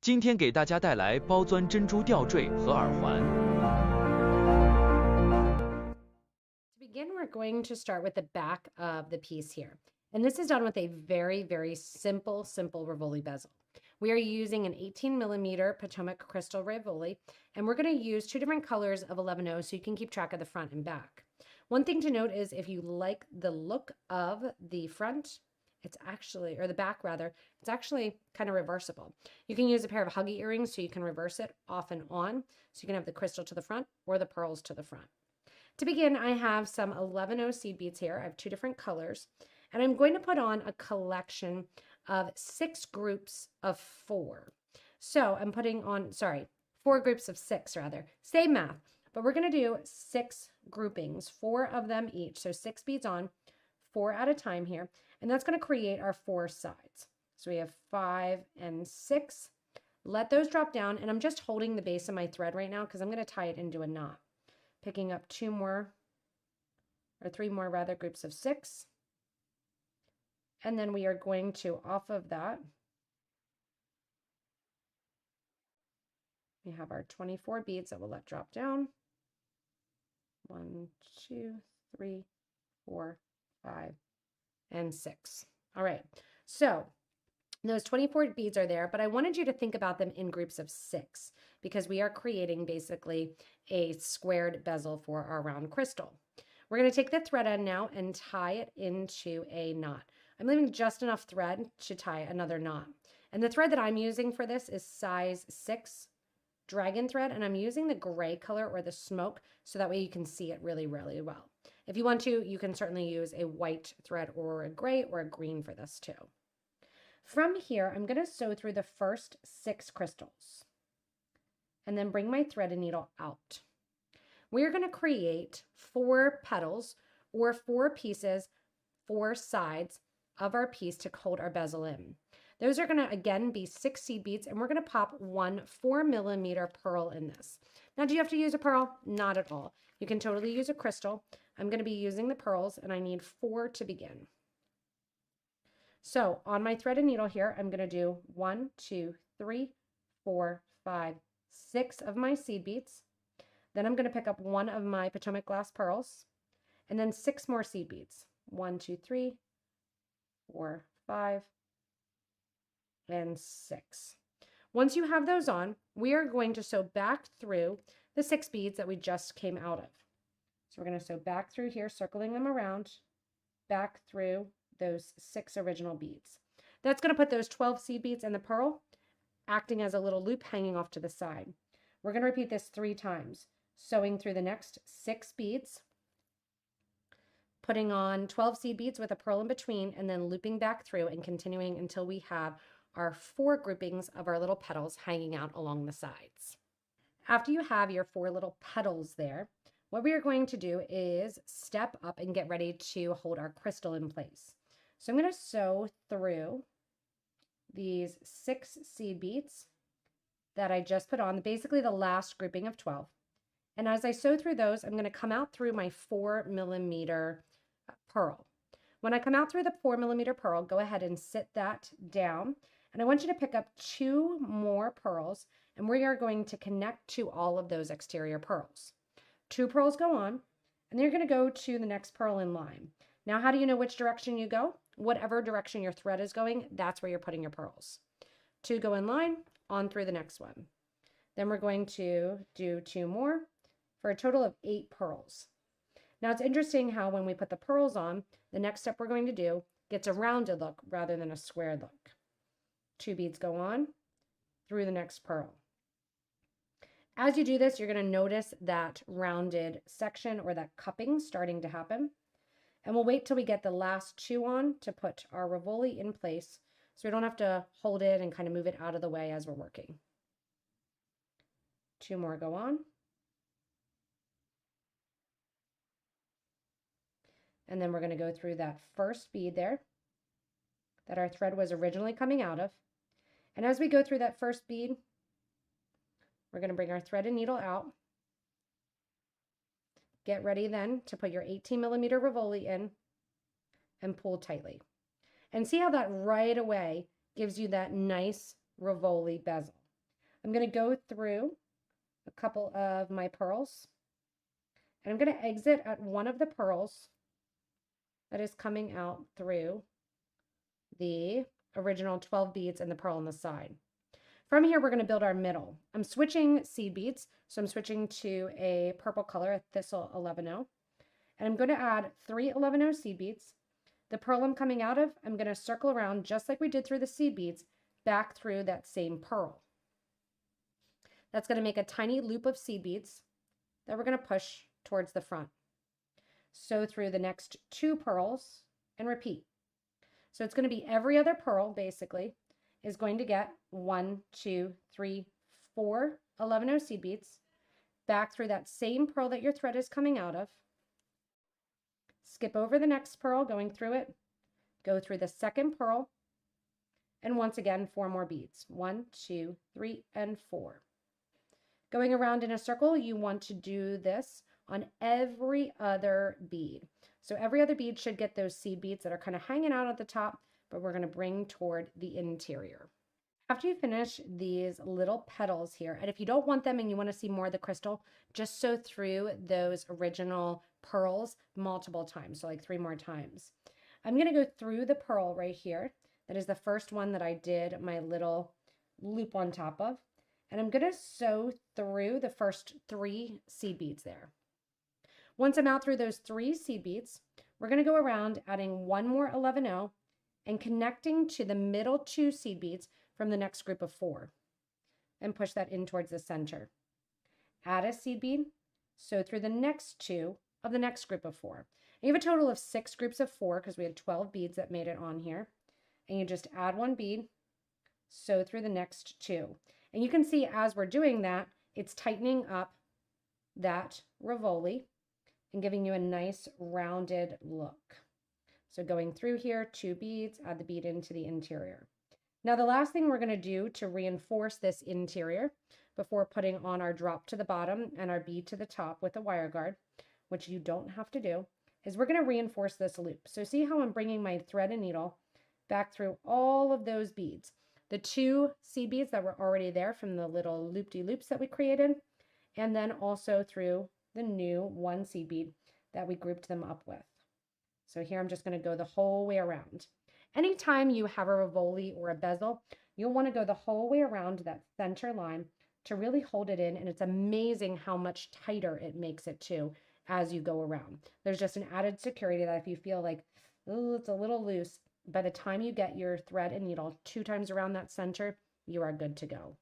今天给大家带来包钻珍珠吊坠和耳环。To begin, we're going to start with the back of the piece here. And this is done with a very, very simple Rivoli bezel. We are using an 18mm Potomac crystal Rivoli, and we're going to use 2 different colors of 11-0 so you can keep track of the front and back. One thing to note is if you like the look of the front, it's actually, or the back rather, it's actually kind of reversible. You can use a pair of huggy earrings so you can reverse it off and on. So you can have the crystal to the front or the pearls to the front. To begin, I have some 11-0 seed beads here. I have 2 different colors, and I'm going to put on a collection of 6 groups of 4. So I'm putting on, 4 groups of 6 rather. Same math, but we're going to do 6 groupings, 4 of them each. So 6 beads on, 4 at a time here. And that's going to create our 4 sides. So we have 5 and 6. Let those drop down, and I'm just holding the base of my thread right now because I'm going to tie it into a knot. Picking up 2 more, or 3 more rather, groups of 6. And then we are going to, off of that, we have our 24 beads that we'll let drop down. 1, 2, 3, 4, 5. And 6. All right, so those 24 beads are there, but I wanted you to think about them in groups of 6 because we are creating basically a squared bezel for our round crystal. We're going to take the thread end now and tie it into a knot. I'm leaving just enough thread to tie another knot. And the thread that I'm using for this is size 6 dragon thread, and I'm using the gray color or the smoke so that way you can see it really, really well. If you want to, you can certainly use a white thread or a gray or a green for this too. From here, I'm going to sew through the first 6 crystals and then bring my thread and needle out. We're going to create 4 petals or 4 pieces, 4 sides of our piece to hold our bezel in. Those are going to, again, be 6 seed beads, and we're going to pop 1 4mm pearl in this. Now, do you have to use a pearl? Not at all. You can totally use a crystal. I'm going to be using the pearls, and I need 4 to begin. So on my thread and needle here, I'm going to do 1, 2, 3, 4, 5, 6 of my seed beads. Then I'm going to pick up 1 of my Potomac glass pearls, and then 6 more seed beads. 1, 2, 3, 4, 5, and 6. Once you have those on, we are going to sew back through the 6 beads that we just came out of. So we're going to sew back through here, circling them around, back through those 6 original beads. That's going to put those 12 seed beads and the pearl acting as a little loop hanging off to the side. We're going to repeat this 3 times, sewing through the next 6 beads, putting on 12 seed beads with a pearl in between, and then looping back through and continuing until we have our 4 groupings of our little petals hanging out along the sides. After you have your 4 little petals there, what we are going to do is step up and get ready to hold our crystal in place. So I'm going to sew through these 6 seed beads that I just put on, basically the last grouping of 12. And as I sew through those, I'm going to come out through my 4mm pearl. When I come out through the 4mm pearl, go ahead and sit that down. And I want you to pick up 2 more pearls, and we are going to connect to all of those exterior pearls. 2 pearls go on, and then you're going to go to the next pearl in line. Now, how do you know which direction you go? Whatever direction your thread is going, that's where you're putting your pearls. 2 go in line, on through the next one. Then we're going to do 2 more for a total of 8 pearls. Now, it's interesting how when we put the pearls on, the next step we're going to do gets a rounded look rather than a square look. 2 beads go on through the next pearl. As you do this, you're going to notice that rounded section or that cupping starting to happen. And we'll wait till we get the last 2 on to put our Rivoli in place so we don't have to hold it and kind of move it out of the way as we're working. 2 more go on. And then we're going to go through that first bead there that our thread was originally coming out of. And as we go through that first bead, we're going to bring our thread and needle out. Get ready then to put your 18mm Rivoli in and pull tightly. And see how that right away gives you that nice Rivoli bezel. I'm going to go through a couple of my pearls, and I'm going to exit at one of the pearls that is coming out through the original 12 beads and the pearl on the side. From here, we're going to build our middle. I'm switching seed beads, so I'm switching to a purple color, a Thistle 11-0, and I'm going to add 3 11-0 seed beads. The pearl I'm coming out of, I'm going to circle around just like we did through the seed beads, back through that same pearl. That's going to make a tiny loop of seed beads that we're going to push towards the front. Sew through the next 2 pearls and repeat. So it's going to be every other pearl, basically, is going to get 1, 2, 3, 4 11-0 seed beads back through that same pearl that your thread is coming out of. Skip over the next pearl, going through it, go through the second pearl, and once again 4 more beads. 1, 2, 3, and 4. Going around in a circle, you want to do this on every other bead. So every other bead should get those seed beads that are kind of hanging out at the top, but we're going to bring toward the interior. After you finish these little petals here, and if you don't want them and you want to see more of the crystal, just sew through those original pearls multiple times, so like 3 more times. I'm going to go through the pearl right here. That is the first one that I did my little loop on top of, and I'm going to sew through the first 3 seed beads there. Once I'm out through those 3 seed beads, we're going to go around adding 1 more 11-0 and connecting to the middle 2 seed beads from the next group of 4 and push that in towards the center. Add a seed bead, sew through the next 2 of the next group of 4. And you have a total of 6 groups of 4 because we had 12 beads that made it on here. And you just add 1 bead, sew through the next 2. And you can see as we're doing that, it's tightening up that Rivoli and giving you a nice rounded look. So going through here, 2 beads, add the bead into the interior. Now the last thing we're going to do to reinforce this interior before putting on our drop to the bottom and our bead to the top with a wire guard, which you don't have to do, is we're going to reinforce this loop. So see how I'm bringing my thread and needle back through all of those beads. The 2 seed beads that were already there from the little loop-de-loops that we created, and then also through the new 1 seed bead that we grouped them up with. So here I'm just going to go the whole way around. Anytime you have a Rivoli or a bezel, you'll want to go the whole way around that center line to really hold it in, and it's amazing how much tighter it makes it too as you go around. There's just an added security that if you feel like, oh, it's a little loose, by the time you get your thread and needle 2 times around that center, you are good to go.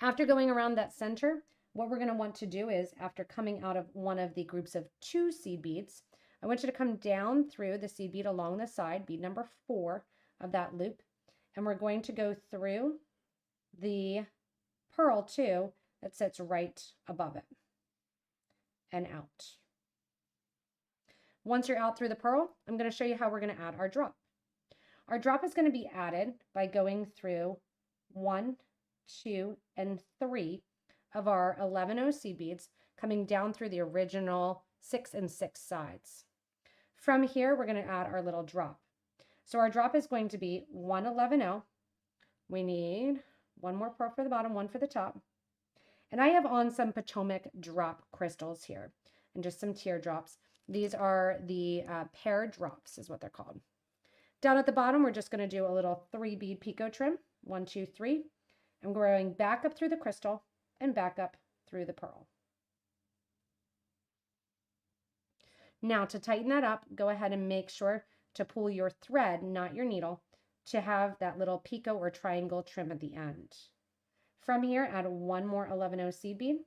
After going around that center, what we're going to want to do is, after coming out of one of the groups of 2 seed beads, I want you to come down through the seed bead along the side, bead number 4 of that loop, and we're going to go through the pearl too that sits right above it and out. Once you're out through the pearl, I'm going to show you how we're going to add our drop. Our drop is going to be added by going through 1, 2, and 3 of our 11-0 seed beads, coming down through the original 6 and 6 sides. From here, we're going to add our little drop. So our drop is going to be 1 11-0. We need 1 more pearl for the bottom, 1 for the top. And I have on some Potomac drop crystals here and just some teardrops. These are the pear drops is what they're called. Down at the bottom, we're just going to do a little 3 bead picot trim, 1, 2, 3. I'm going back up through the crystal and back up through the pearl. Now to tighten that up, go ahead and make sure to pull your thread, not your needle, to have that little picot or triangle trim at the end. From here, add 1 more 11-0 seed bead,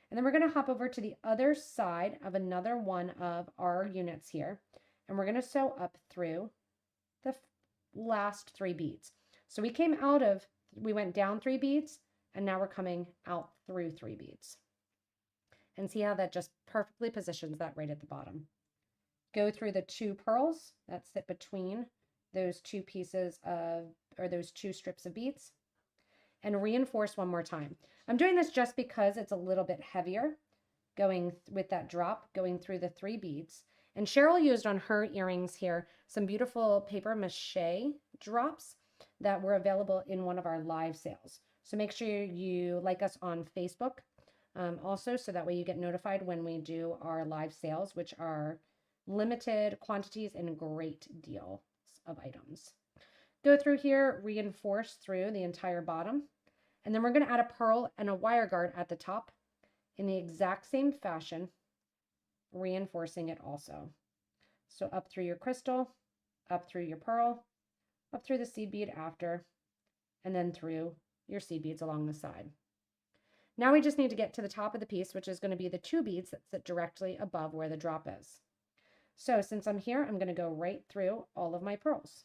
and then we're going to hop over to the other side of another one of our units here, and we're going to sew up through the last 3 beads. So we went down 3 beads, and now we're coming out through 3 beads. And see how that just perfectly positions that right at the bottom. Go through the 2 pearls that sit between those 2 pieces of, or those 2 strips of beads, and reinforce 1 more time. I'm doing this just because it's a little bit heavier going with that drop, going through the 3 beads. And Cheryl used on her earrings here some beautiful paper mache drops that were available in one of our live sales. So make sure you like us on Facebook also, so that way you get notified when we do our live sales, which are limited quantities and great deals of items. Go through here, reinforce through the entire bottom, and then we're going to add a pearl and a wire guard at the top in the exact same fashion, reinforcing it also. So up through your crystal, up through your pearl, up through the seed bead after, and then through your seed beads along the side. Now we just need to get to the top of the piece, which is going to be the 2 beads that sit directly above where the drop is. So since I'm here, I'm going to go right through all of my pearls.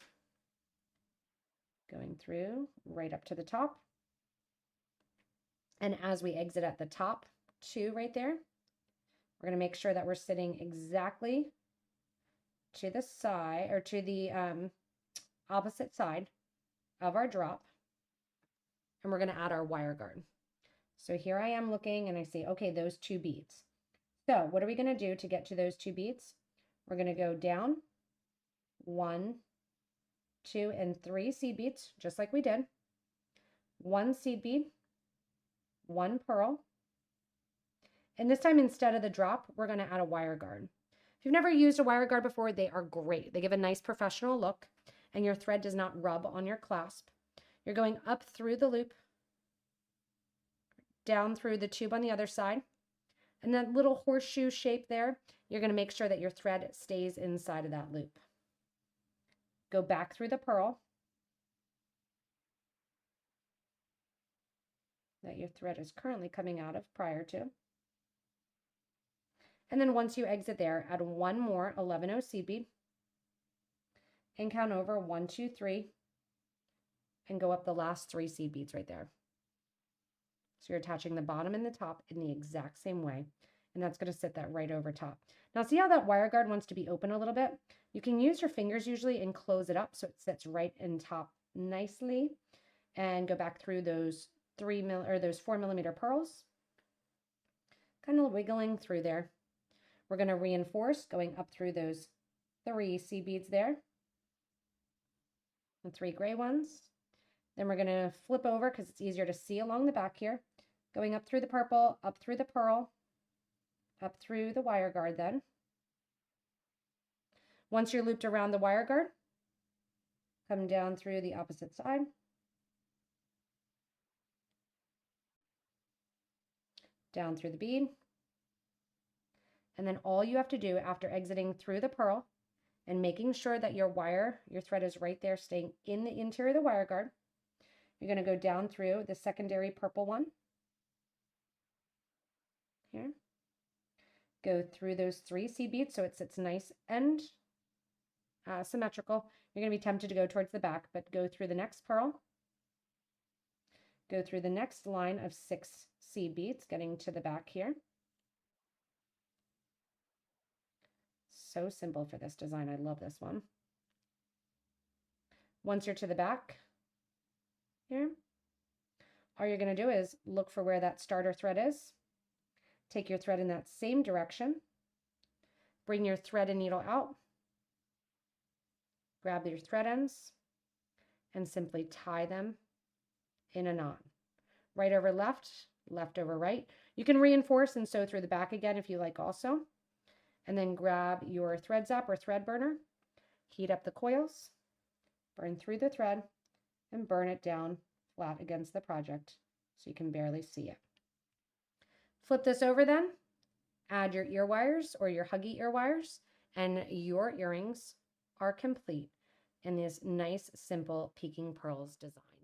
Going through right up to the top. And as we exit at the top, 2 right there, we're going to make sure that we're sitting exactly to the side, or to the opposite side of our drop. And we're going to add our wire guard. So here I am looking and I see, okay, those 2 beads. So what are we going to do to get to those 2 beads? We're going to go down 1, 2, and 3 seed beads, just like we did. 1 seed bead, 1 pearl. And this time, instead of the drop, we're going to add a wire guard. If you've never used a wire guard before, they are great. They give a nice professional look, and your thread does not rub on your clasp. You're going up through the loop, down through the tube on the other side, and that little horseshoe shape there, you're going to make sure that your thread stays inside of that loop. Go back through the pearl that your thread is currently coming out of prior to. And then once you exit there, add 1 more 11-0 seed bead and count over 1, 2, 3, and go up the last 3 seed beads right there. So you're attaching the bottom and the top in the exact same way, and that's going to sit that right over top. Now see how that wire guard wants to be open a little bit? You can use your fingers usually and close it up so it sits right in top nicely, and go back through those 4mm pearls, kind of wiggling through there. We're going to reinforce going up through those 3 seed beads there, the 3 gray ones. Then we're going to flip over because it's easier to see along the back here, going up through the purple, up through the pearl, up through the wire guard then. Once you're looped around the wire guard, come down through the opposite side. Down through the bead. And then all you have to do after exiting through the pearl and making sure that your thread is right there, staying in the interior of the wire guard, you're going to go down through the secondary purple one. Here. Go through those 3 seed beads so it sits nice and symmetrical. You're going to be tempted to go towards the back, but go through the next pearl. Go through the next line of 6 seed beads, getting to the back here. So simple for this design. I love this one. Once you're to the back here, all you're going to do is look for where that starter thread is. Take your thread in that same direction. Bring your thread and needle out. Grab your thread ends and simply tie them in a knot. Right over left, left over right. You can reinforce and sew through the back again if you like also. And then grab your thread zap or thread burner, heat up the coils, burn through the thread, and burn it down flat against the project so you can barely see it. Flip this over then, add your ear wires or your huggy ear wires, and your earrings are complete in this nice, simple peeking pearls design.